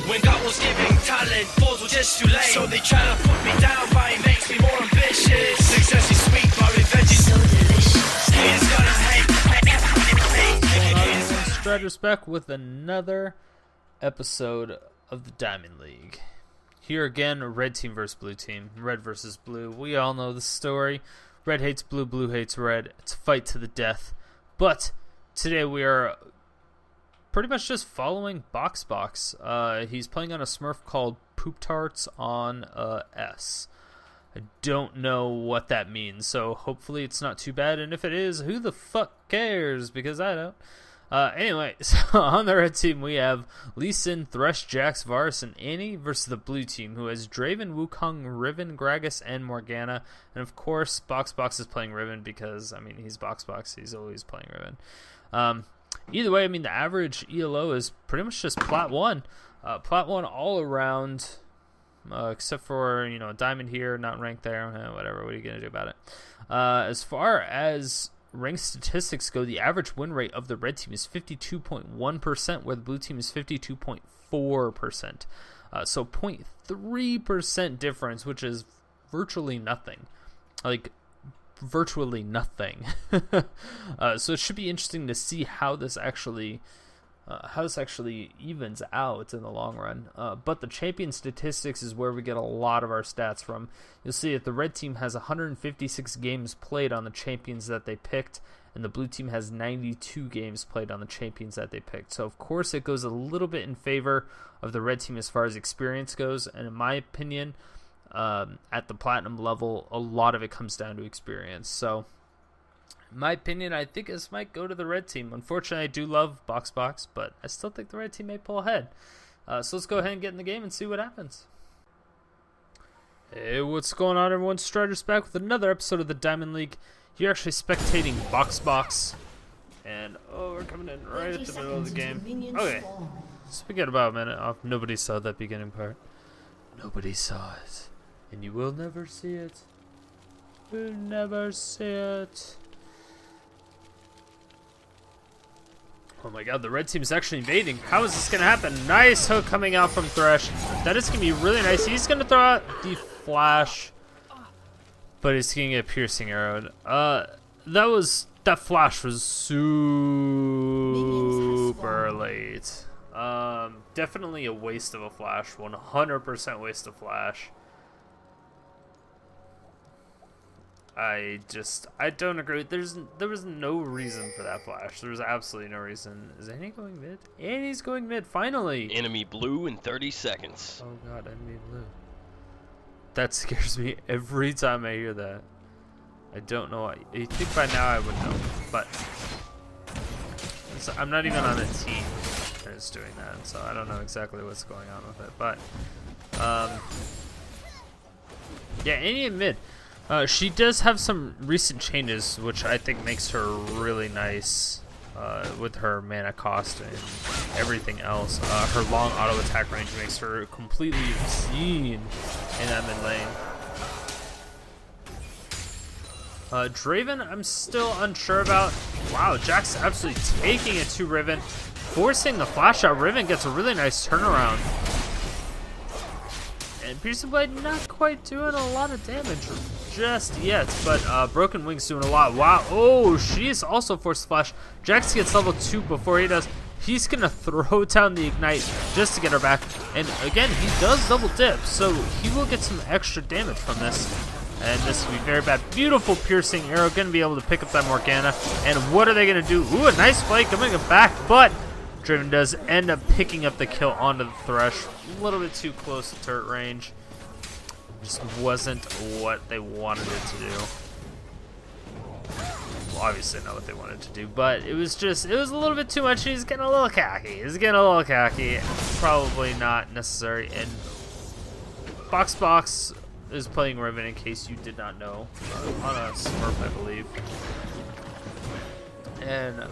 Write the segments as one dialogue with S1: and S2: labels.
S1: When God was giving talent, balls were just too late. So they try to put me down, but it makes me more ambitious. Success is sweet, but revenge is so delicious. Haters gonna hate.
S2: Striders back with another episode of the Diamond League. Here again, red team versus blue team. Red versus blue. We all know the story. Red hates blue, blue hates red. It's a fight to the death. But today we are pretty much just following BoxBox. He's playing on a Smurf called Pooptarts on S. I don't know what that means, so hopefully it's not too bad. And if it is, who the fuck cares? Because I don't. Anyway, so on the red team we have Lee Sin, Thresh, Jax, Varus, and Annie versus the blue team, who has Draven, Wukong, Riven, Gragas, and Morgana. And of course, BoxBox is playing Riven because, I mean, he's BoxBox. He's always playing Riven. Either way, I mean, the average ELO is pretty much just Plat 1. Plat 1 all around, except for, you know, Diamond here, not ranked there. Whatever, what are you going to do about it? As far as ranked statistics go, the average win rate of the red team is 52.1%, where the blue team is 52.4%. So 0.3% difference, which is virtually nothing. Like, virtually nothing. So it should be interesting to see how this actually evens out in the long run. But the champion statistics is where we get a lot of our stats from. You'll see that the red team has 156 games played on the champions that they picked, and the blue team has 92 games played on the champions that they picked. So of course it goes a little bit in favor of the red team as far as experience goes, and in my opinion, at the platinum level, a lot of it comes down to experience. So in my opinion, I think this might go to the red team. Unfortunately, I do love BoxBox, but I still think the red team may pull ahead. So let's go ahead and get in the game and see what happens. Hey, what's going on, everyone? Striders back with another episode of the Diamond League. You're actually spectating BoxBox. And, oh, we're coming in right at the middle of the game. Okay, let's forget about a minute off. Nobody saw that beginning part. Nobody saw it. And you will never see it. You'll never see it. Oh my god, the red team is actually invading. How is this going to happen? Nice hook coming out from Thresh. That is going to be really nice. He's going to throw out the flash, but he's going to get piercing arrowed. That flash was super late. Definitely a waste of a flash. 100% waste of flash. I don't agree. There was no reason for that flash. There was absolutely no reason. Is Annie going mid? Annie's going mid, finally!
S3: Enemy blue in 30 seconds.
S2: Oh god, enemy blue. That scares me every time I hear that. I don't know why. I think by now I would know, but I'm not even on a team that is doing that, so I don't know exactly what's going on with it. But, yeah, Annie in mid. She does have some recent changes, which I think makes her really nice with her mana cost and everything else. Her long auto attack range makes her completely obscene in that mid lane. Draven, I'm still unsure about. Wow, Jax absolutely taking it to Riven, forcing the flash out. Riven gets a really nice turnaround. And Piercing Blade not quite doing a lot of damage just yet, but Broken Wing's doing a lot. Wow, oh, she's also forced to flash. Jax gets level 2 before he does. He's going to throw down the Ignite just to get her back. And again, he does double dip, so he will get some extra damage from this. And this will be very bad. Beautiful piercing arrow, going to be able to pick up that Morgana. And what are they going to do? Ooh, a nice play coming back, but Draven does end up picking up the kill onto the Thresh. A little bit too close to turret range. Just wasn't what they wanted it to do. Well, obviously not what they wanted to do, but it was a little bit too much. He's getting a little cocky. Probably not necessary. And BoxBox is playing Riven, in case you did not know, on a Smurf, I believe. And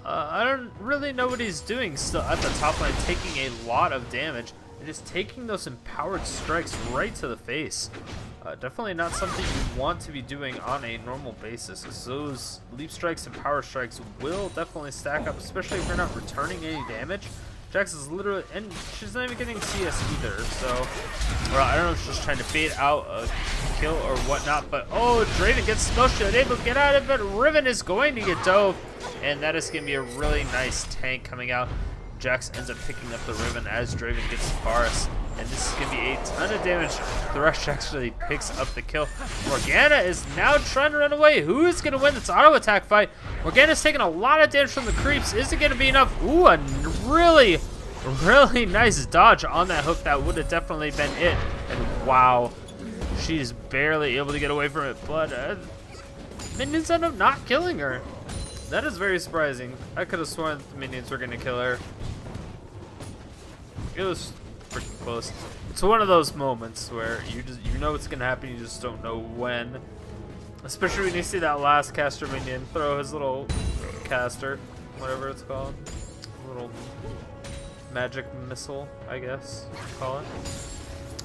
S2: I don't really know what he's doing still at the top line, taking a lot of damage and just taking those empowered strikes right to the face. Definitely not something you want to be doing on a normal basis, because those leap strikes and power strikes will definitely stack up, especially if you're not returning any damage. Jax is literally, and she's not even getting CS either, so, well, I don't know if she's trying to bait out a kill or whatnot, but oh, Draven gets spell shield, able to get out of it, but Riven is going to get dove, and that is going to be a really nice tank coming out. Jax ends up picking up the Riven as Draven gets Varus, and this is going to be a ton of damage. Thresh actually picks up the kill. Morgana is now trying to run away. Who is going to win this auto attack fight? Morgana's taking a lot of damage from the creeps. Is it going to be enough? Ooh, a really, really nice dodge on that hook. That would have definitely been it. And wow, she's barely able to get away from it, but minions end up not killing her. That is very surprising. I could have sworn the minions were going to kill her. It was pretty close. It's one of those moments where you know what's going to happen, you just don't know when. Especially when you see that last caster minion throw his little caster, whatever it's called. Little magic missile, I guess you call it.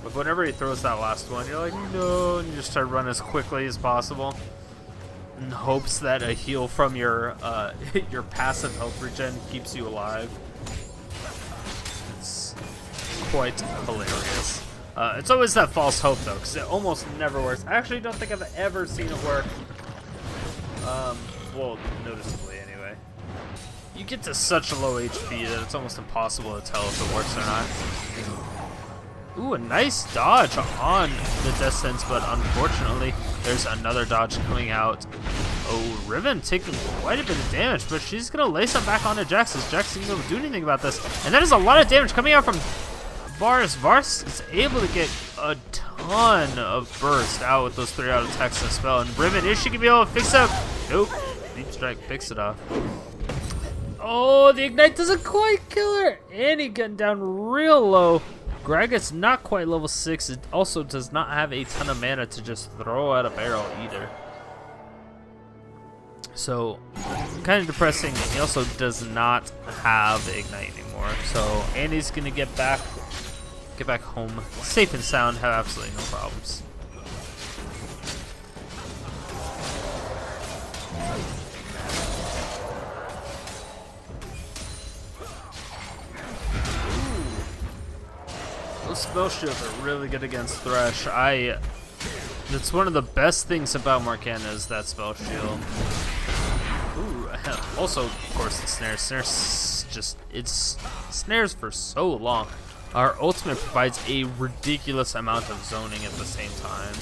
S2: But whenever he throws that last one, you're like, no, and you just try to run as quickly as possible. In hopes that a heal from your your passive health regen keeps you alive. It's quite hilarious. It's always that false hope though, because it almost never works. I actually don't think I've ever seen it work. Well, noticeably anyway. You get to such a low HP that it's almost impossible to tell if it works or not. Ooh, a nice dodge on the Death Sense, but unfortunately, there's another dodge coming out. Oh, Riven taking quite a bit of damage, but she's going to lace them back onto Jax, as Jax isn't going to do anything about this. And that is a lot of damage coming out from Varus. Varus is able to get a ton of burst out with those 3 auto attacks and a spell. And Riven, is she going to be able to fix up? Nope. Deep Strike picks it off. Oh, the Ignite doesn't quite kill her. Annie getting down real low. Gragas not quite level 6. It also does not have a ton of mana to just throw out a barrel either. So, kind of depressing. He also does not have the Ignite anymore. So, Annie's gonna get back home safe and sound, have absolutely no problems. Those spell shields are really good against Thresh. That's one of the best things about Morgana is that spell shield. Ooh, also, of course, the snare. Snares just, it's snares for so long. Our ultimate provides a ridiculous amount of zoning at the same time.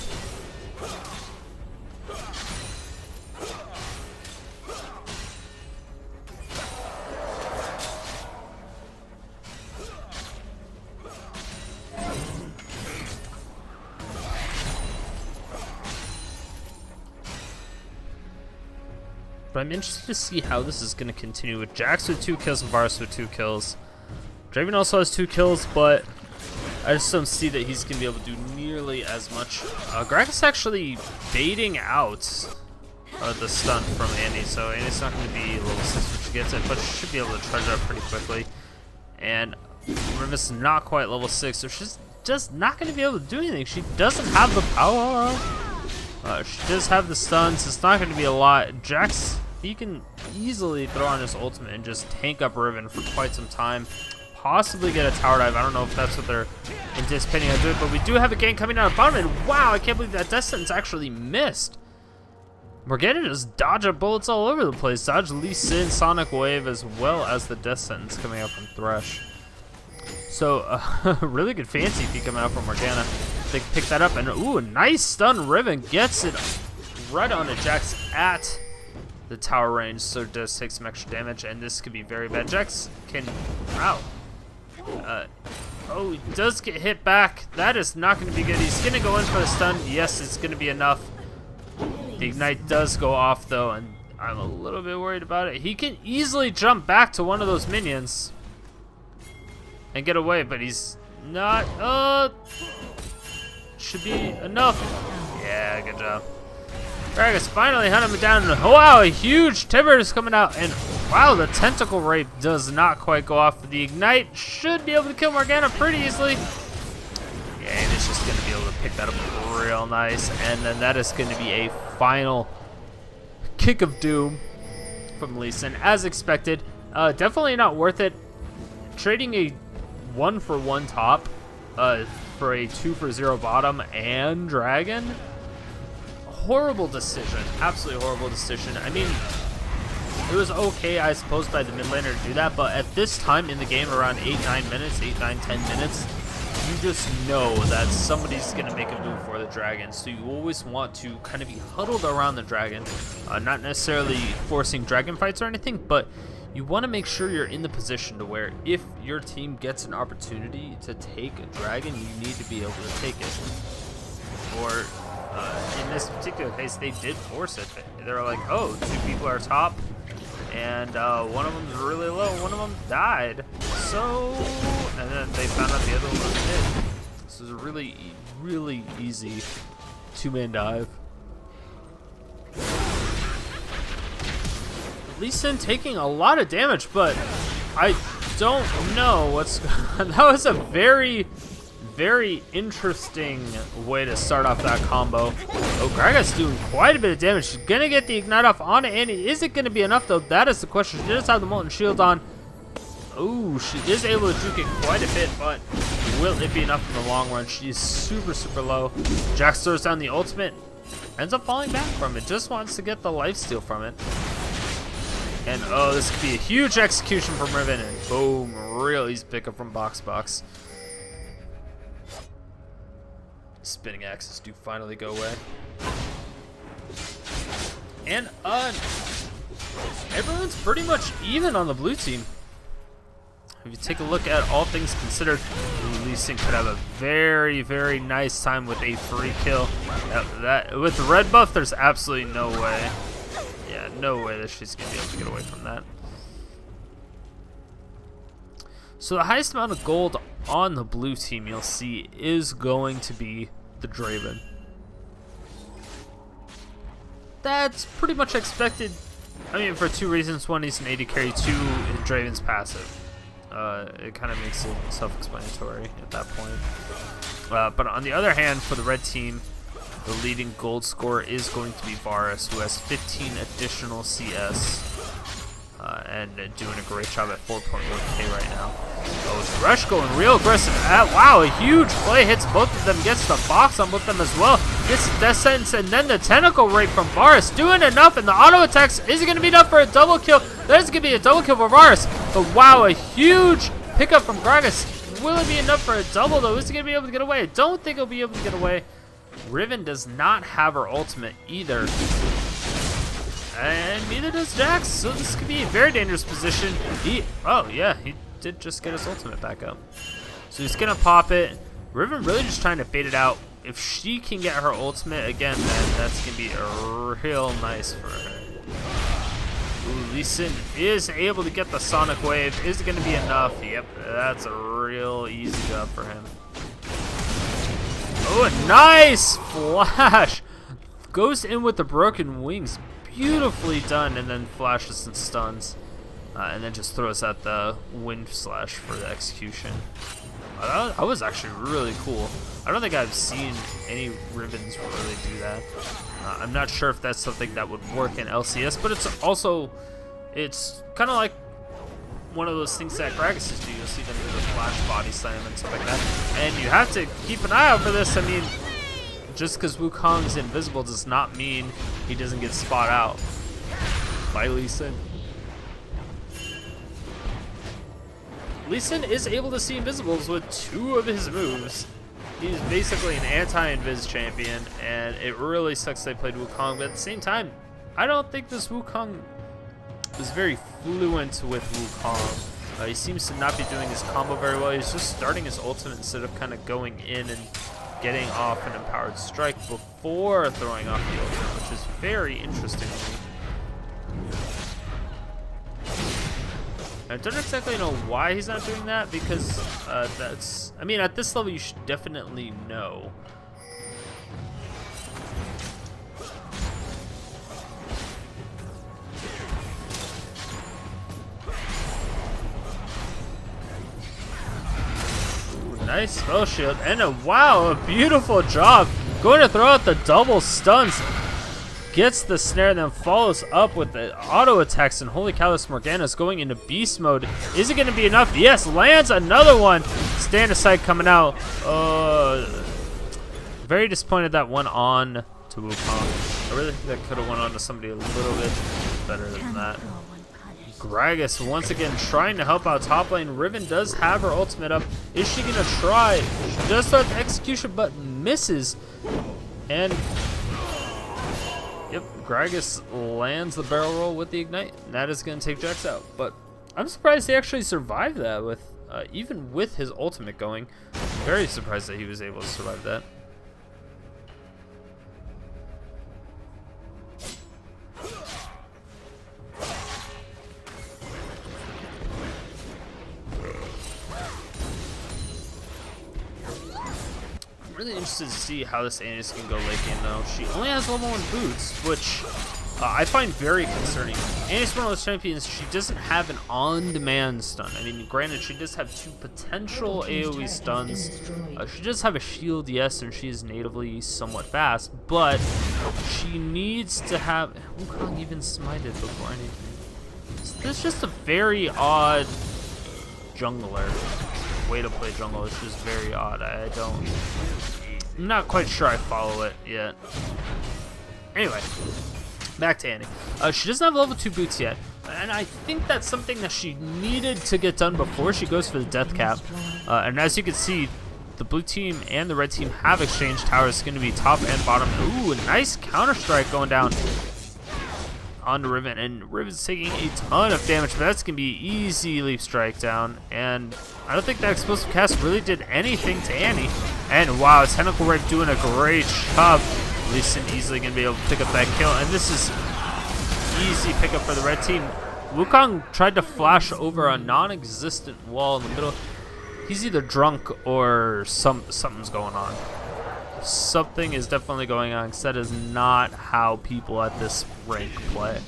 S2: But I'm interested to see how this is going to continue with Jax with 2 kills and Varus with 2 kills. Draven also has 2 kills, but I just don't see that he's going to be able to do nearly as much. Gragas actually baiting out the stun from Annie, so Annie's not going to be level 6 when she gets it, but she should be able to charge up pretty quickly. And Riven's not quite level 6, so she's just not going to be able to do anything. She doesn't have the power. She does have the stuns. It's not going to be a lot. Jax, he can easily throw on his ultimate and just tank up Riven for quite some time. Possibly get a tower dive. I don't know if that's what they're anticipating on doing, but we do have a gank coming out of bottom, and wow, I can't believe that Death Sentence actually missed. Morgana just dodging bullets all over the place. Dodge Lee Sin, Sonic Wave, as well as the Death Sentence coming out from Thresh. So, really good fancy feat coming out from Morgana. They pick that up, and ooh, a nice stun. Riven gets it right onto Jax at the tower range, so it does take some extra damage, and this could be very bad. Jax can, wow. Oh, he does get hit back. That is not going to be good. He's going to go in for the stun. Yes, it's going to be enough. The Ignite does go off, though, and I'm a little bit worried about it. He can easily jump back to one of those minions and get away, but he's not. Should be enough. Yeah, good job. Gragas finally hunting him down. Oh, wow, a huge timber is coming out, and wow, the tentacle rape does not quite go off. The Ignite should be able to kill Morgana pretty easily. Yeah, and it's just is going to be able to pick that up real nice. And then that is going to be a final kick of doom from Lee Sin, as expected. Definitely not worth it. Trading a 1-for-1 top for a 2-for-0 bottom and dragon. Horrible decision. Absolutely horrible decision. I mean, it was okay, I suppose, by the mid laner to do that, but at this time in the game, around 8-9 minutes, 8-9-10 minutes, you just know that somebody's going to make a move for the dragon, so you always want to kind of be huddled around the dragon, not necessarily forcing dragon fights or anything, but you want to make sure you're in the position to where if your team gets an opportunity to take a dragon, you need to be able to take it. Or in this particular case, they did force it. They were like, oh, 2 people are top, and one of them is really low, one of them died. So, and then they found out the other one was dead. This is a really, really easy 2-man dive. Lee Sin taking a lot of damage, but I don't know what's. That was a very, very interesting way to start off that combo. Oh, Gragas doing quite a bit of damage. She's gonna get the ignite off on Annie. Is it gonna be enough though? That is the question. She does have the molten shield on. Oh, she is able to juke it quite a bit, but will it be enough in the long run? She is super, super low. Jax throws down the ultimate. Ends up falling back from it. Just wants to get the lifesteal from it. And oh, this could be a huge execution from Riven, and boom, real easy pickup from BoxBox. Spinning axes do finally go away. And everyone's pretty much even on the blue team. If you take a look at all things considered, Lee Sin could have a very, very nice time with a free kill. With the red buff, there's absolutely no way. Yeah, no way that she's going to be able to get away from that. So the highest amount of gold on the blue team you'll see is going to be the Draven. That's pretty much expected. I mean, for 2 reasons. One, he's an AD carry. 2, Draven's passive. It kind of makes it self-explanatory at that point. But on the other hand, for the red team, the leading gold scorer is going to be Varus, who has 15 additional CS. And doing a great job at 4.1k right now. Oh, Thresh going real aggressive. Wow, a huge play hits both of them, gets the box on both of them as well. Gets the death sentence, and then the tentacle rape from Varus doing enough, and the auto attacks. Is it going to be enough for a double kill? There's going to be a double kill for Varus. But wow, a huge pickup from Gragas. Will it be enough for a double though? Is he going to be able to get away? I don't think he'll be able to get away. Riven does not have her ultimate either. And neither does Jax, so this could be a very dangerous position. Oh yeah, he did just get his ultimate back up. So he's gonna pop it. Riven really just trying to bait it out. If she can get her ultimate again, then that's gonna be real nice for her. Ooh, Lee Sin is able to get the Sonic Wave. Is it gonna be enough? Yep, that's a real easy job for him. Oh, a nice flash! Goes in with the broken wings. Beautifully done, and then flashes and stuns, and then just throws out the wind slash for the execution. That was actually really cool. I don't think I've seen any Rivens really do that. I'm not sure if that's something that would work in LCS, but it's kind of like one of those things that Gragas do. You'll see them do the flash body slam and stuff like that, and you have to keep an eye out for this. I mean, just because Wukong's invisible does not mean he doesn't get spot out by Lee Sin. Lee Sin is able to see invisibles with 2 of his moves. He's basically an anti-invis champion, and it really sucks they played Wukong, but at the same time, I don't think this Wukong is very fluent with Wukong. He seems to not be doing his combo very well. He's just starting his ultimate instead of kind of going in and getting off an empowered strike before throwing off the ultimate, which is very interesting to me. I don't exactly know why he's not doing that, because I mean, at this level you should definitely know. nice spell shield, and a beautiful job. Going to throw out the double stuns. Gets the snare, then follows up with the auto attacks, and holy cow, this Morgana is going into beast mode. Is it going to be enough? Yes, lands another one. Stand aside coming out. Very disappointed that went on to Wukong. I really think that could have went on to somebody a little bit better than that. Gragas once again trying to help out top lane. Riven does have her ultimate up. Is she going to try? She does start the execution, but misses. And yep, Gragas lands the barrel roll with the ignite, and that is going to take Jax out. But I'm surprised he actually survived that with, even with his ultimate going. Very surprised that he was able to survive that. Really interested to see how this Annie's can go late game though. She only has level 1 boots, which I find very concerning. Annie's one of those champions, she doesn't have an on-demand stun. I mean, granted, she does have 2 potential AoE stuns. She does have a shield, yes, and she is natively somewhat fast, but she needs to have... Wukong even smited before anything. So this is just a very odd jungler. Way to play jungle. It's just very odd. I'm not quite sure I follow it yet. Anyway, back to Annie. She doesn't have level 2 boots yet, and I think that's something that she needed to get done before she goes for the death cap. And as you can see, the blue team and the red team have exchanged towers. It's going to be top and bottom. Ooh, a nice counter strike going down onto Riven, and Riven's taking a ton of damage, but that's going to be easy leap strike down, and I don't think that explosive cast really did anything to Annie. And wow, Tentacle Rape doing a great job. Lee Sin easily going to be able to pick up that kill, and this is easy pickup for the red team. Wukong tried to flash over a non-existent wall in the middle. He's either drunk or something's going on. Something is definitely going on, because that is not how people at this rank play.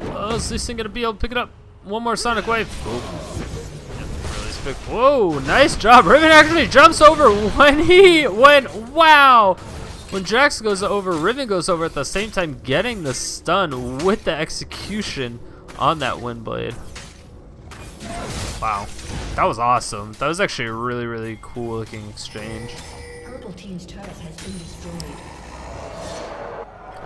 S2: Oh, is this thing gonna be able to pick it up? One more Sonic Wave. Yep, really whoa, nice job. Riven actually jumps over wow. When Jax goes over, Riven goes over at the same time, getting the stun with the execution on that Windblade. Wow, that was awesome. That was actually a really, really cool looking exchange.
S4: Purple team's turret has been destroyed.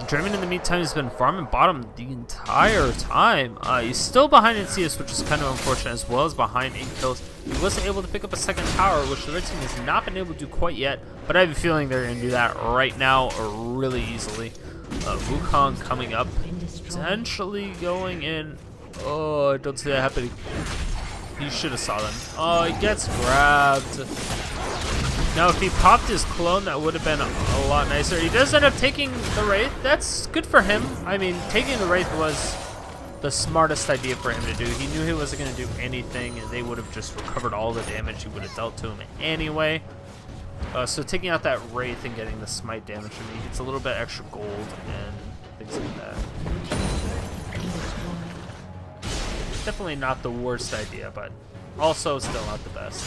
S2: Draven in the meantime has been farming bottom the entire time. He's still behind in CS, which is kind of unfortunate, as well as behind in kills. He wasn't able to pick up a second tower, which the red team has not been able to do quite yet, but I have a feeling they're going to do that right now really easily. Wukong coming up, potentially going in. Oh, I don't see that happening. He should have saw them. Oh, he gets grabbed. Now, if he popped his clone, that would have been a lot nicer. He does end up taking the Wraith. That's good for him. I mean, taking the Wraith was the smartest idea for him to do. He knew he wasn't going to do anything, and they would have just recovered all the damage he would have dealt to him anyway. So taking out that Wraith and getting the smite damage from me, he gets a little bit extra gold and things like that. Definitely not the worst idea, but also still not the best.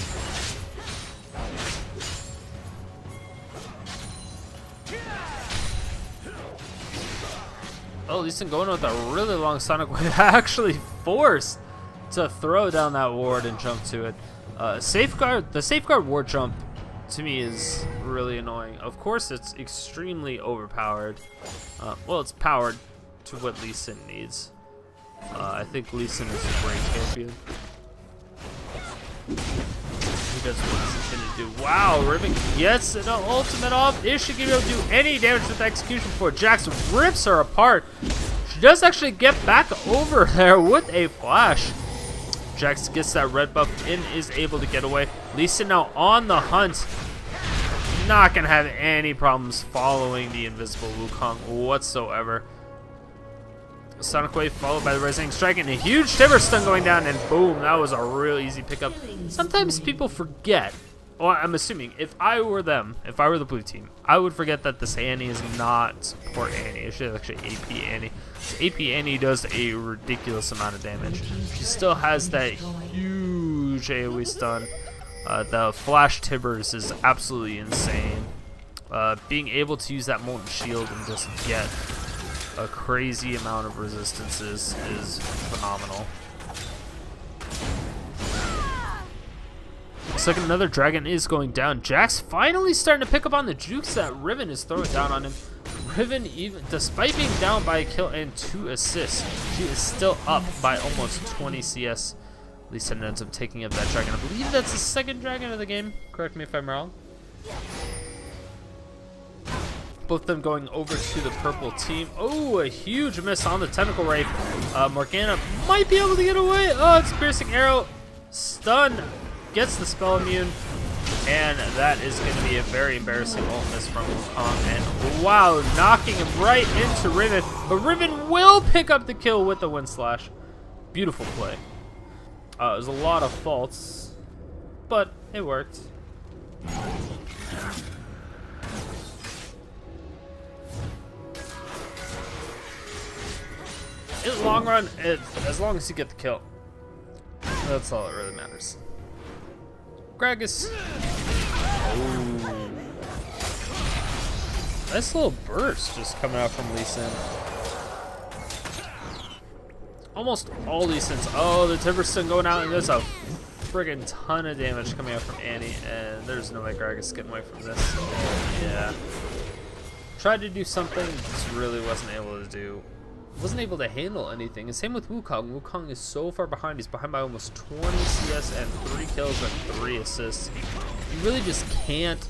S2: Oh, Lee Sin going with a really long Sonic Wave, actually forced to throw down that ward and jump to it. The safeguard ward jump to me is really annoying. Of course, it's extremely overpowered. Well, it's powered to what Lee Sin needs. I think Lee Sin is a great champion. He does what he's going to do. Wow, Riven gets an ultimate off. Is she going to be able to do any damage with execution before Jax rips her apart? She does actually get back over there with a flash. Jax gets that red buff and is able to get away. Lee Sin now on the hunt. Not going to have any problems following the invisible Wukong whatsoever. Sonic Wave followed by the Resonating Strike and a huge Shiver Stun going down, and boom, that was a real easy pickup. Sometimes people forget Well, I'm assuming if I were them, if I were the blue team, I would forget that this Annie is not support Annie. It should actually AP Annie. So AP Annie does a ridiculous amount of damage. She still has that huge AoE stun. The flash tibbers is absolutely insane. Being able to use that molten shield and just get a crazy amount of resistances is phenomenal. Looks like another dragon is going down. Jack's finally starting to pick up on the jukes that Riven is throwing down on him. Riven, even despite being down by a kill and 2 assists, she is still up by almost 20 CS. Lee Sin ends up taking up that dragon. I believe that's the second dragon of the game. Correct me if I'm wrong. Both of them going over to the purple team. Oh, a huge miss on the tentacle rape. Morgana might be able to get away. Oh, it's piercing arrow. Stun. Gets the spell immune. And that is going to be a very embarrassing ult miss from Wukong. And wow, knocking him right into Riven. But Riven will pick up the kill with the wind slash. Beautiful play. There's a lot of faults, but it worked. In the long run, as long as you get the kill, that's all that really matters. Gragas. Oh. Nice little burst just coming out from Lee Sin. Almost all Lee Sins. Oh, the Timberstone going out, and there's a friggin' ton of damage coming out from Annie, and there's no way Gragas is getting away from this. Yeah. Tried to do something, just really wasn't able to do. Wasn't able to handle anything. And same with Wukong. Wukong is so far behind. He's behind by almost 20 CS and 3 kills and 3 assists. You really just can't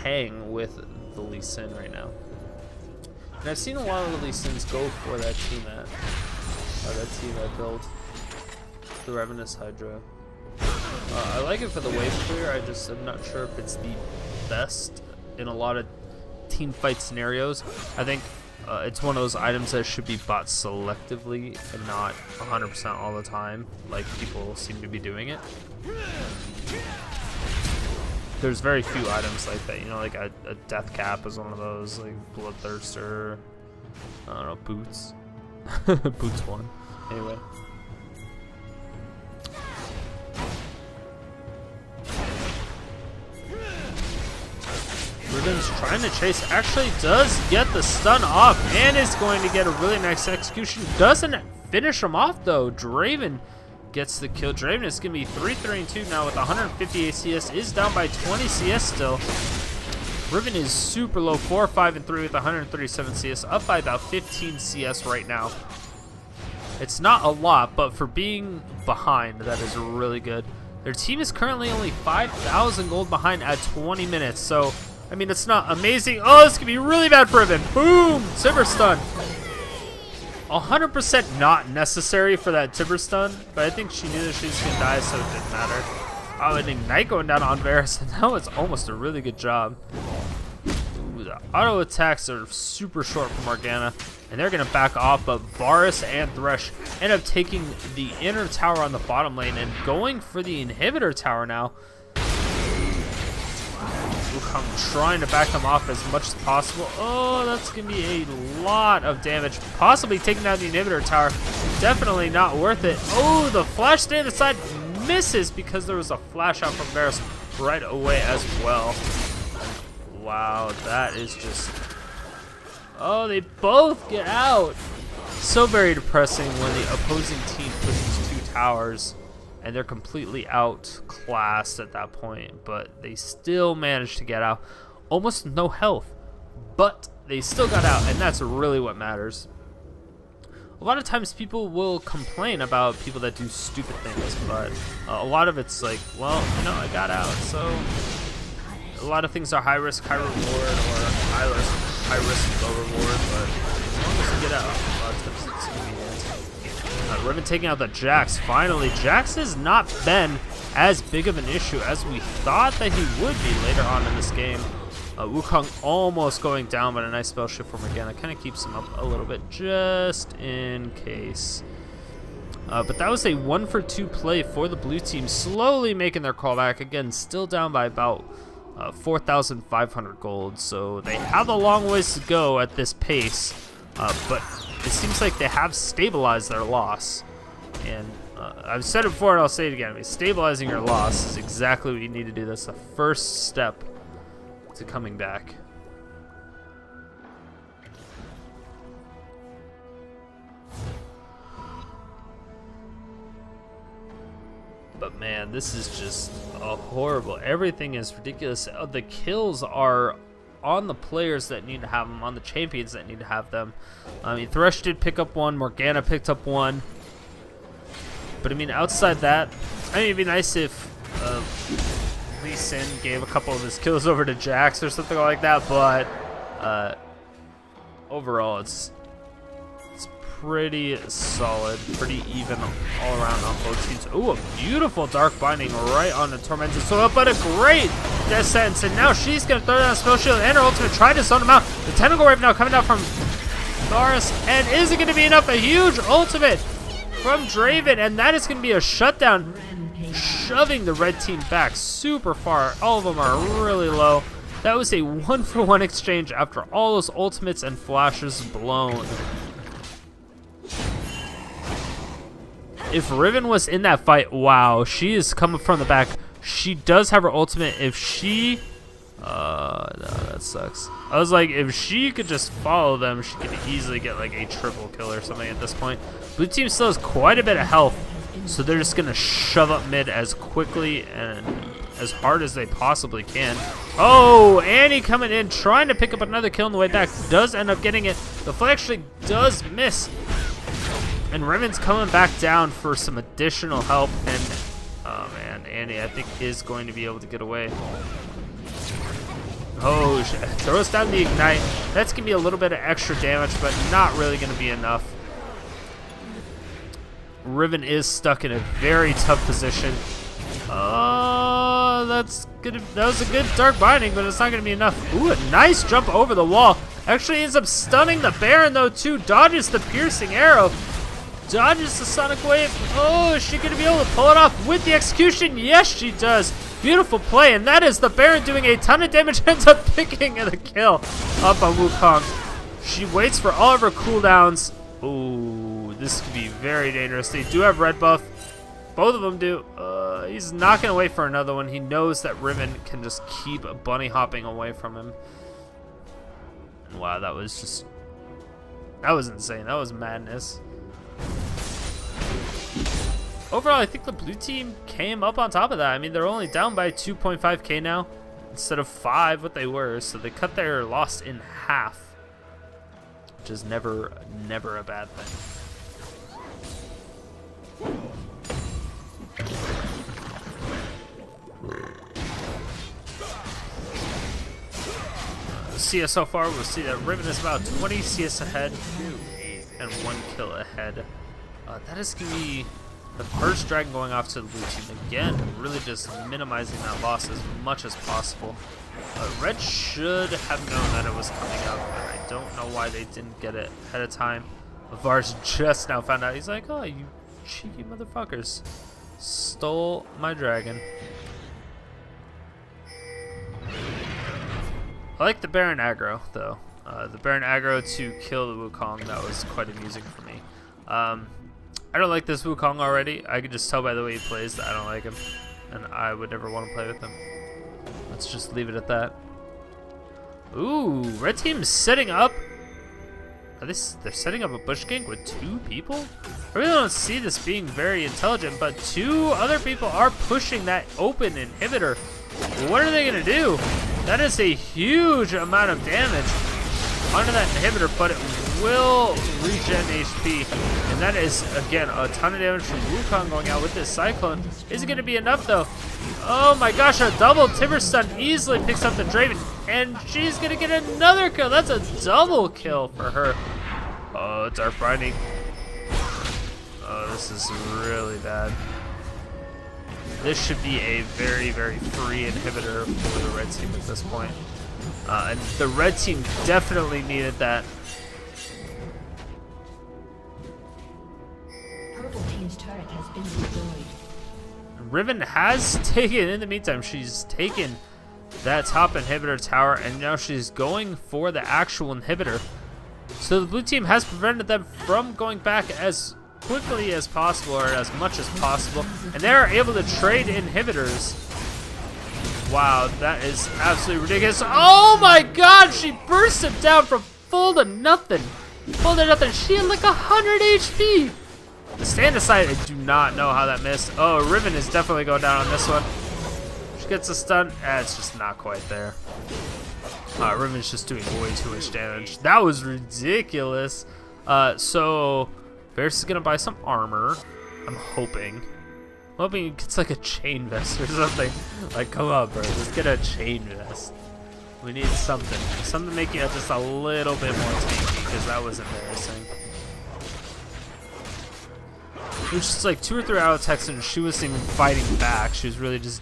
S2: hang with the Lee Sin right now. And I've seen a lot of the Lee Sins go for that team that build the Ravenous Hydra. I like it for the wave clear. I'm not sure if it's the best in a lot of team fight scenarios. I think it's one of those items that should be bought selectively and not 100% all the time, like people seem to be doing it. There's very few items like that, you know, like a Death Cap is one of those, like Bloodthirster, I don't know, Boots. Boots 1. Anyway. Riven's trying to chase, actually does get the stun off and is going to get a really nice execution. Doesn't finish him off though. Draven gets the kill. Draven is going to be 3-3-2 now with 158 CS, is down by 20 CS still. Riven is super low, 4-5-3 with 137 CS, up by about 15 CS right now. It's not a lot, but for being behind, that is really good. Their team is currently only 5,000 gold behind at 20 minutes, so I mean, it's not amazing. Oh, this could be really bad for Riven. Boom! Timber stun. 100% not necessary for that Timber stun, but I think she knew that she was going to die, so it didn't matter. Oh, and Ignite going down on Varus, and that was almost a really good job. Ooh, the auto attacks are super short for Morgana, and they're going to back off, but Varus and Thresh end up taking the inner tower on the bottom lane and going for the inhibitor tower now. Wukong trying to back them off as much as possible. Oh, that's going to be a lot of damage. Possibly taking down the inhibitor tower. Definitely not worth it. Oh, the flash stay on the side misses because there was a flash out from Varus right away as well. Wow, that is just... Oh, they both get out. So very depressing when the opposing team pushes 2 towers and they're completely outclassed at that point, but they still managed to get out. Almost no health, but they still got out, and that's really what matters. A lot of times people will complain about people that do stupid things, but a lot of it's like, well, you know, I got out, so a lot of things are high risk, high reward, or high risk, low reward, but as long as you get out, a lot of times it's convenient. Riven taking out the Jax. Finally, Jax has not been as big of an issue as we thought that he would be later on in this game. Wukong almost going down, but a nice spell shift for Morgana kind of keeps him up a little bit just in case. But that was a 1-for-2 play for the blue team, slowly making their callback. Again, still down by about 4,500 gold, so they have a long ways to go at this pace, but it seems like they have stabilized their loss. And I've said it before and I'll say it again. I mean, stabilizing your loss is exactly what you need to do. That's the first step to coming back. But man, this is just horrible. Everything is ridiculous. The kills are on the players that need to have them, on the champions that need to have them. I mean, Thresh did pick up one, Morgana picked up one. But I mean, outside that, I mean, it'd be nice if Lee Sin gave a couple of his kills over to Jax or something like that. But overall, it's pretty solid, pretty even all around on both teams. Ooh, a beautiful dark binding right on the Tormented Soil, but a great death sentence. And now she's gonna throw down a spell shield and her ultimate, try to zone him out. The Tentacle Raven now coming down from Varus, and is it gonna be enough? A huge ultimate from Draven, and that is gonna be a shutdown, shoving the red team back super far. All of them are really low. That was a 1-for-1 exchange after all those ultimates and flashes blown. If Riven was in that fight, wow, she is coming from the back. She does have her ultimate. If she, no, that sucks. I was like, if she could just follow them, she could easily get like a triple kill or something at this point. Blue team still has quite a bit of health, so they're just gonna shove up mid as quickly and as hard as they possibly can. Oh, Annie coming in, trying to pick up another kill on the way back. Does end up getting it. The flag actually does miss. And Riven's coming back down for some additional help, and oh man, Annie I think is going to be able to get away. Oh shit, throws down the ignite. That's gonna be a little bit of extra damage, but not really gonna be enough. Riven is stuck in a very tough position. Oh, that's good. That was a good dark binding, but it's not gonna be enough. Ooh, a nice jump over the wall. Actually ends up stunning the Baron though too. Dodges the piercing arrow. Dodges the Sonic Wave. Oh, is she going to be able to pull it off with the execution? Yes, she does. Beautiful play, and that is the Baron doing a ton of damage, ends up picking the kill up on Wukong. She waits for all of her cooldowns. Ooh, this could be very dangerous. They do have red buff. Both of them do. He's not going to wait for another one. He knows that Riven can just keep bunny hopping away from him. Wow, that was insane. That was madness. Overall, I think the blue team came up on top of that. I mean, they're only down by 2.5k now instead of 5 what they were, so they cut their loss in half, which is never a bad thing. CS so far, we'll see that Riven is about 20 CS ahead and 1 kill ahead. That is going to be the first dragon going off to the blue team. Again, really just minimizing that loss as much as possible. Red should have known that it was coming up, and I don't know why they didn't get it ahead of time. Varus just now found out. He's like, oh, you cheeky motherfuckers. Stole my dragon. I like the Baron aggro, though. The Baron aggro to kill the Wukong, that was quite amusing for me. I don't like this Wukong already. I can just tell by the way he plays that I don't like him, and I would never want to play with him. Let's just leave it at that. Ooh, red team is setting up. They're setting up a bush gank with 2 people? I really don't see this being very intelligent, but 2 other people are pushing that open inhibitor. What are they gonna do? That is a huge amount of damage onto that inhibitor, but it will regen HP, and that is again a ton of damage from Wukong going out with this Cyclone. Is it going to be enough though? Oh my gosh, a double Timber Stun easily picks up the Draven, and she's going to get another kill. That's a double kill for her. Oh, Dark Binding. Oh, this is really bad. This should be a very, very free inhibitor for the red team at this point. And the red team definitely needed that.
S4: Purple team team's turret has been destroyed.
S2: Riven has taken, in the meantime, she's taken that top inhibitor tower, and now she's going for the actual inhibitor. So the blue team has prevented them from going back as quickly as possible, or as much as possible, and they're able to trade inhibitors. Wow, that is absolutely ridiculous. Oh my god, she burst him down from full to nothing. Full to nothing. She had like 100 HP. The stand aside, I do not know how that missed. Oh, Riven is definitely going down on this one. She gets a stun. It's just not quite there. Riven's just doing way too much damage. That was ridiculous. So Varus is gonna buy some armor. I'm hoping he gets like a chain vest or something. Like, come on, bro, let's get a chain vest. We need something to make you just a little bit more tanky, because that was embarrassing. It was just like 2 or 3 auto attacks, and she wasn't even fighting back. She was really just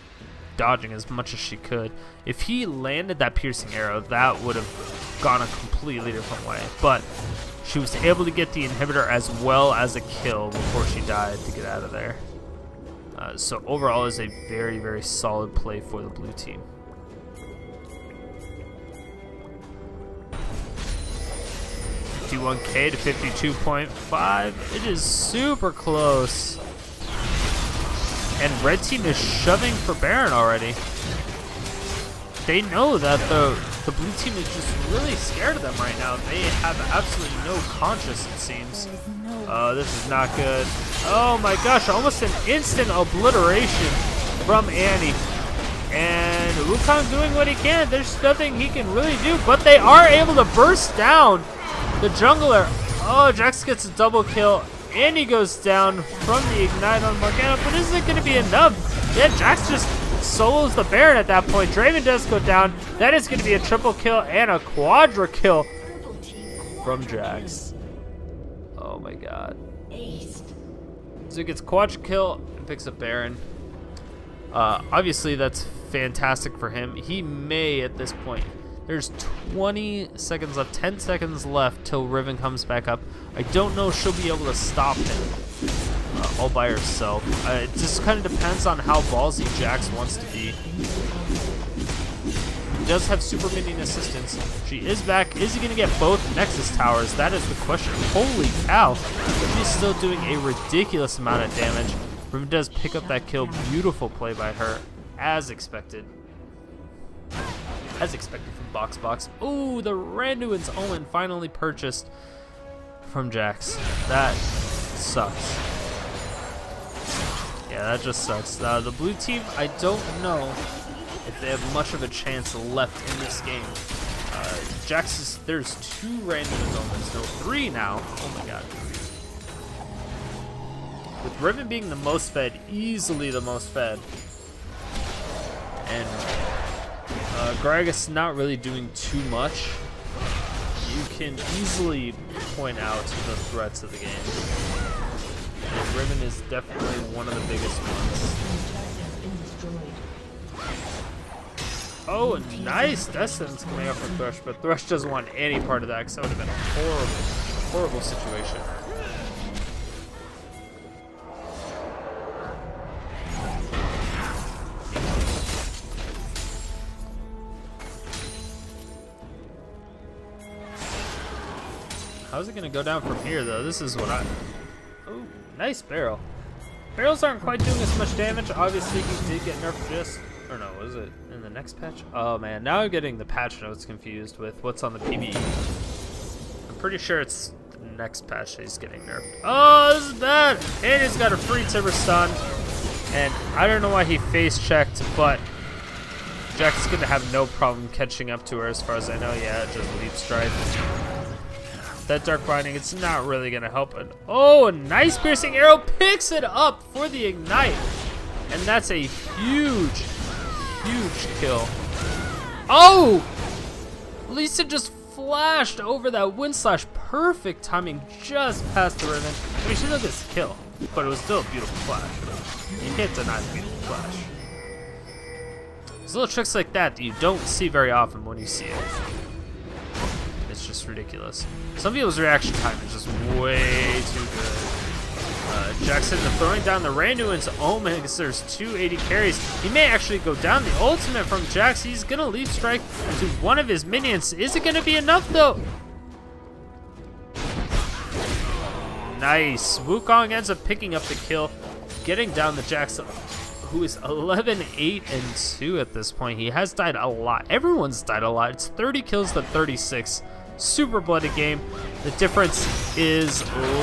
S2: dodging as much as she could. If he landed that piercing arrow, that would have gone a completely different way. But she was able to get the inhibitor as well as a kill before she died to get out of there. So overall, is a very, very solid play for the blue team. $51K to 52.5. It is super close. And red team is shoving for Baron already. They know that the blue team is just really scared of them right now. They have absolutely no conscience, it seems. This is not good. Oh my gosh, almost an instant obliteration from Annie. And Wukong doing what he can. There's nothing he can really do, but they are able to burst down the jungler. Oh, Jax gets a double kill. Annie goes down from the ignite on Morgana, but is it going to be enough? Yeah, Jax just solos the Baron at that point. Draven does go down. That is going to be a triple kill and a quadra kill from Jax. Oh my god. So he gets quadra kill and picks up Baron. Obviously, that's fantastic for him. He may, at this point, there's 20 seconds left, 10 seconds left till Riven comes back up. I don't know if she'll be able to stop him all by herself. It just kind of depends on how ballsy Jax wants to be. He does have super minion assistance. She is back. Is he going to get both Nexus towers? That is the question. Holy cow. She's still doing a ridiculous amount of damage. Riven does pick up that kill. Beautiful play by her, as expected. As expected from BoxBox. Ooh, the Randuin's Omen finally purchased from Jax. That sucks. Yeah, that just sucks. The blue team, I don't know if they have much of a chance left in this game. Jax is, there's 2 Randuin's Omens, no 3 now. Oh my god. With Riven being the most fed, easily the most fed. And Gragas not really doing too much. You can easily point out the threats of the game. And Riven is definitely one of the biggest ones. Oh, a nice death sentence coming up from Thresh, but Thresh doesn't want any part of that because that would have been a horrible, horrible situation. How's it going to go down from here, though? This is what I... Oh, nice barrel. Barrels aren't quite doing as much damage. Obviously, he did get nerfed just... Or no, was it in the next patch? Oh, man. Now I'm getting the patch notes confused with what's on the PvE. I'm pretty sure it's the next patch that he's getting nerfed. Oh, this is bad! And he's got a free Timber stun. And I don't know why he face checked, but Jax is going to have no problem catching up to her as far as I know. Yeah, just leap strike. That Dark Binding, it's not really going to help. Oh, a nice piercing arrow picks it up for the ignite. And that's a huge, huge kill. Oh! Lisa just flashed over that wind slash. Perfect timing just past the Riven. I mean, she did this kill, but it was still a beautiful flash. You can't deny the beautiful flash. There's little tricks like that that you don't see very often when you see it. It's just ridiculous. Some people's reaction time is just way too good. Jackson throwing down the Randuin's Omen because there's 280 carries. He may actually go down. The ultimate from Jax. He's going to leap strike to one of his minions. Is it going to be enough, though? Nice. Wukong ends up picking up the kill, getting down the Jax, who is 11, 8, and 2 at this point. He has died a lot. Everyone's died a lot. It's 30 kills to 36. Super bloody game. The difference is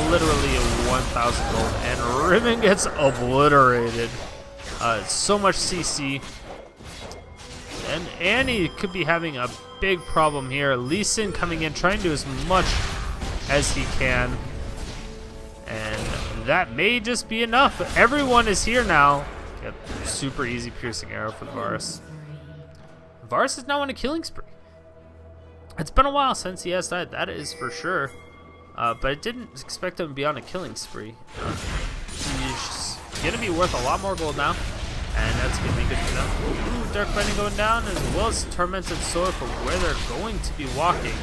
S2: literally 1,000 gold, and Riven gets obliterated. So much CC. And Annie could be having a big problem here. Lee Sin coming in, trying to do as much as he can. And that may just be enough. Everyone is here now. Yep, super easy piercing arrow for the Varus. Varus is now on a killing spree. It's been a while since he has died, that is for sure. But I didn't expect him to be on a killing spree. He's going to be worth a lot more gold now. And that's going to be good to know. Ooh, Dark Binding going down, as well as Tormented Sword for where they're going to be walking.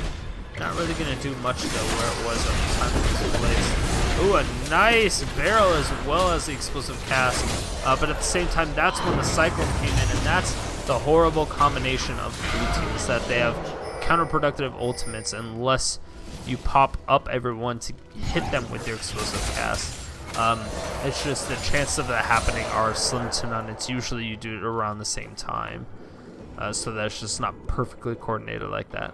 S2: Not really going to do much, though, where it was at the time it was placed. Ooh, a nice barrel as well as the explosive cast. But at the same time, that's when the Cyclone came in, and that's the horrible combination of the blue team, is that they have counterproductive ultimates unless you pop up everyone to hit them with your explosive cast. It's just the chances of that happening are slim to none. It's usually you do it around the same time. So that's just not perfectly coordinated like that.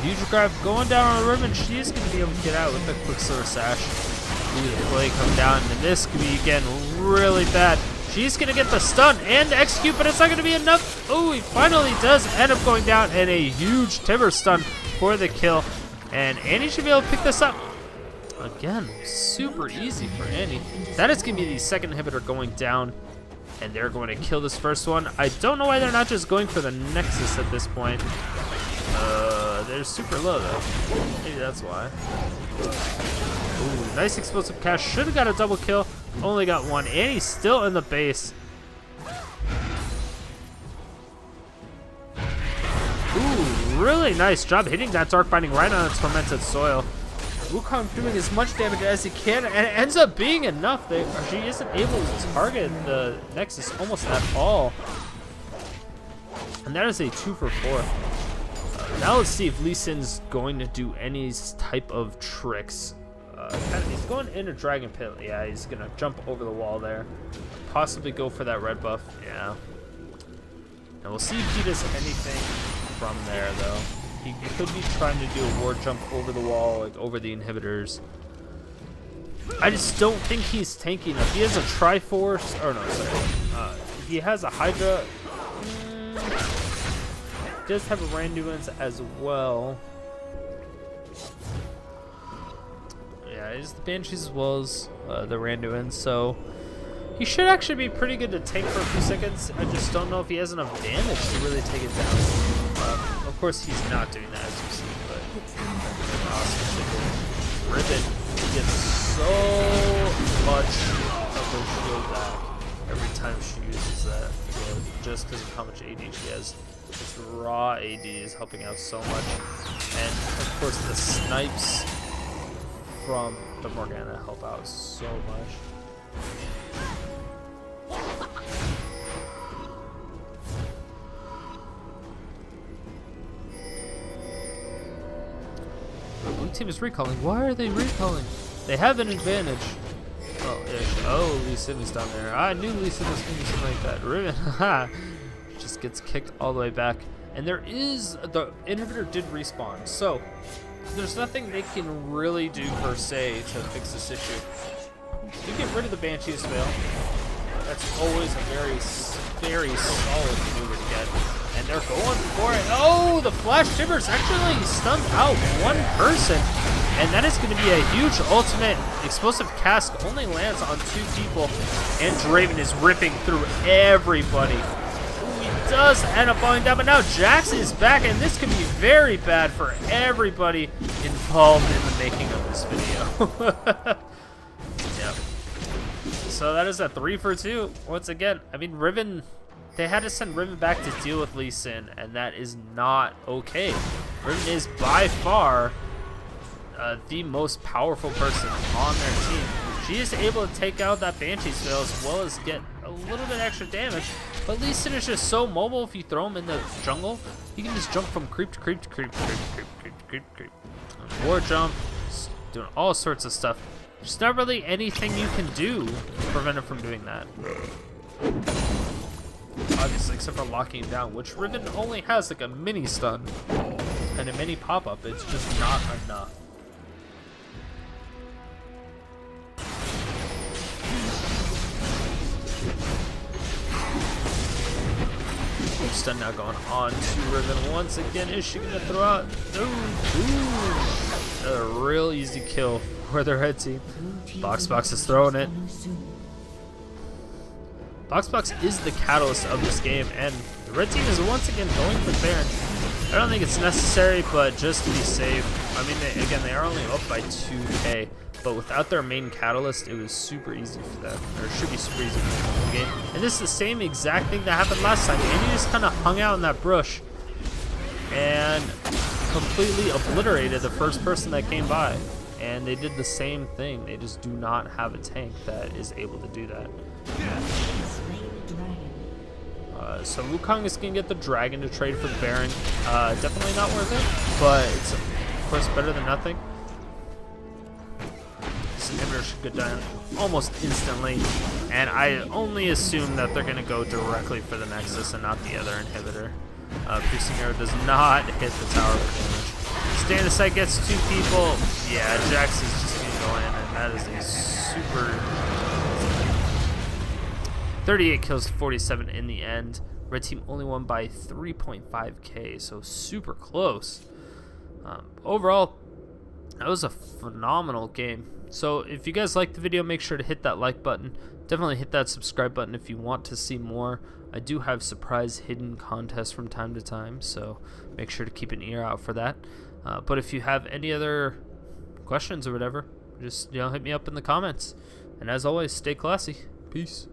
S2: Huge grab going down on the Riven. She is going to be able to get out with a Quicksilver Sash. Ooh, the play come down, and this could be, again, really bad. She's going to get the stun and execute, but it's not going to be enough. Oh, he finally does end up going down, and a huge Timber stun for the kill. And Annie should be able to pick this up. Again, super easy for Annie. That is going to be the second inhibitor going down, and they're going to kill this first one. I don't know why they're not just going for the Nexus at this point. They're super low, though. Maybe that's why. Ooh, nice explosive cast. Should have got a double kill. Only got one. Annie's still in the base. Ooh, really nice job hitting that Dark Binding right on the Tormented Soil. Wukong doing as much damage as he can, and it ends up being enough. She isn't able to target the Nexus almost at all. And that is a 2 for 4. Now let's see if Lee Sin's going to do any type of tricks. He's going in a Dragon Pit. Yeah, he's going to jump over the wall there. Possibly go for that red buff. Yeah. And we'll see if he does anything from there, though. He could be trying to do a ward jump over the wall, like over the inhibitors. I just don't think he's tanky enough. He has a Triforce. Or no, sorry. He has a Hydra. Does have a Randuin's as well. Yeah, he's the Banshees as well as the Randuin, so he should actually be pretty good to tank for a few seconds. I just don't know if he has enough damage to really take it down. Of course, he's not doing that, as you see, but awesome. Riven gets so much of her shield back every time she uses that, just because of how much AD she has. This raw AD is helping out so much. And of course the snipes from the Morgana help out so much. The blue team is recalling. Why are they recalling? They have an advantage. Well, oh, Lee Sin is down there. I knew Lee Sin was going to do something like that. Riven, haha. Just gets kicked all the way back, and the inhibitor did respawn, so there's nothing they can really do per se to fix this issue. You get rid of the Banshee's Veil. That's always a very solid maneuver to get, and they're going for it. Oh, the Flash Timbers actually stunned out one person, and that is going to be a huge ultimate. Explosive Cask only lands on 2 people, and Draven is ripping through everybody. Does end up falling down, but now Jax is back, and this could be very bad for everybody involved in the making of this video. Yep. So that is a 3 for 2. Once again, I mean, Riven, they had to send Riven back to deal with Lee Sin, and that is not okay. Riven is by far the most powerful person on their team. She is able to take out that Banshee spell as well as get a little bit extra damage. But Lee Sin is just so mobile. If you throw him in the jungle, he can just jump from creep to creep to creep to creep to creep to creep to creep to creep. War jump, just doing all sorts of stuff. There's not really anything you can do to prevent him from doing that. Obviously, except for locking him down, which Riven only has like a mini stun and a mini pop-up. It's just not enough. Stun now going on to Riven once again. Is she gonna throw out? Ooh. A real easy kill for the red team. BoxBox is throwing it. BoxBox is the catalyst of this game, and the red team is once again going for Baron. I don't think it's necessary, but just to be safe. I mean, again, they are only up by 2k, but without their main catalyst, it was super easy for them, or it should be super easy for them in the game. And this is the same exact thing that happened last time. Annie just kind of hung out in that brush and completely obliterated the first person that came by. And they did the same thing. They just do not have a tank that is able to do that. So Wukong is going to get the dragon to trade for the Baron. Definitely not worth it, but it's of course better than nothing. This inhibitor should go down almost instantly, and I only assume that they're going to go directly for the Nexus and not the other inhibitor. Piercing Arrow does not hit the tower for damage. Stand aside gets 2 people. Yeah, Jax is just going to go in, and that is a super... 38 kills to 47 in the end. Red team only won by 3.5k, so super close. Overall, that was a phenomenal game. So if you guys liked the video, make sure to hit that like button. Definitely hit that subscribe button if you want to see more. I do have surprise hidden contests from time to time, so make sure to keep an ear out for that. But if you have any other questions or whatever, just hit me up in the comments. And as always, stay classy. Peace.